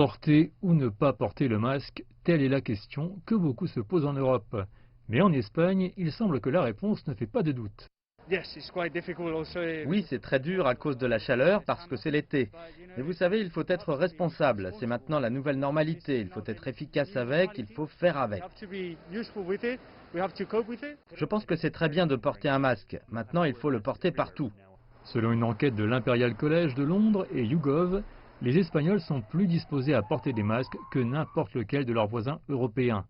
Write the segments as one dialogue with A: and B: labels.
A: Porter ou ne pas porter le masque, telle est la question que beaucoup se posent en Europe. Mais en Espagne, il semble que la réponse ne fait pas de doute.
B: Oui, c'est très dur à cause de la chaleur parce que c'est l'été. Mais vous savez, il faut être responsable. C'est maintenant la nouvelle normalité. Il faut être efficace avec, il faut faire avec. Je pense que c'est très bien de porter un masque. Maintenant, il faut le porter partout.
A: Selon une enquête de l'Imperial College de Londres et YouGov, les Espagnols sont plus disposés à porter des masques que n'importe lequel de leurs voisins européens.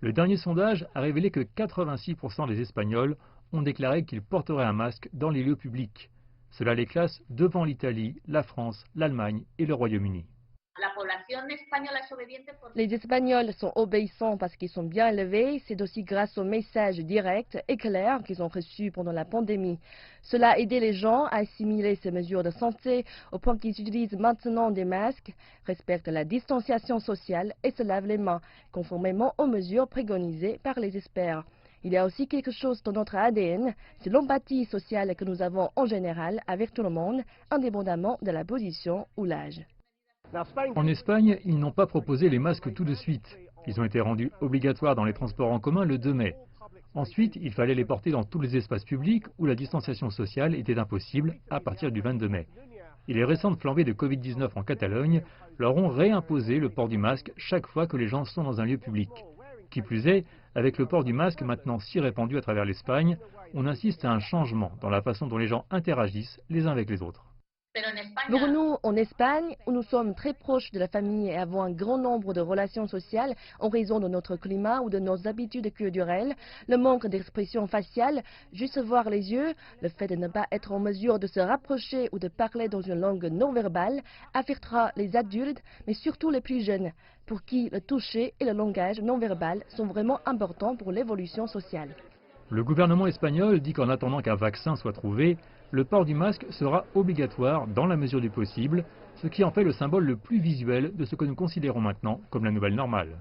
A: Le dernier sondage a révélé que 86% des Espagnols ont déclaré qu'ils porteraient un masque dans les lieux publics. Cela les classe devant l'Italie, la France, l'Allemagne et le Royaume-Uni.
C: Les Espagnols sont obéissants parce qu'ils sont bien élevés. C'est aussi grâce aux messages directs et clairs qu'ils ont reçus pendant la pandémie. Cela a aidé les gens à assimiler ces mesures de santé au point qu'ils utilisent maintenant des masques, respectent la distanciation sociale et se lavent les mains, conformément aux mesures préconisées par les experts. Il y a aussi quelque chose dans notre ADN, c'est l'empathie sociale que nous avons en général avec tout le monde, indépendamment de la position ou l'âge.
A: En Espagne, ils n'ont pas proposé les masques tout de suite. Ils ont été rendus obligatoires dans les transports en commun le 2 mai. Ensuite, il fallait les porter dans tous les espaces publics où la distanciation sociale était impossible à partir du 22 mai. Et les récentes flambées de Covid-19 en Catalogne leur ont réimposé le port du masque chaque fois que les gens sont dans un lieu public. Qui plus est, avec le port du masque maintenant si répandu à travers l'Espagne, on assiste à un changement dans la façon dont les gens interagissent les uns avec les autres.
C: Pour nous, en Espagne, où nous sommes très proches de la famille et avons un grand nombre de relations sociales en raison de notre climat ou de nos habitudes culturelles, le manque d'expression faciale, juste voir les yeux, le fait de ne pas être en mesure de se rapprocher ou de parler dans une langue non verbale, affectera les adultes, mais surtout les plus jeunes, pour qui le toucher et le langage non verbal sont vraiment importants pour l'évolution sociale.
A: Le gouvernement espagnol dit qu'en attendant qu'un vaccin soit trouvé, le port du masque sera obligatoire dans la mesure du possible, ce qui en fait le symbole le plus visuel de ce que nous considérons maintenant comme la nouvelle normale.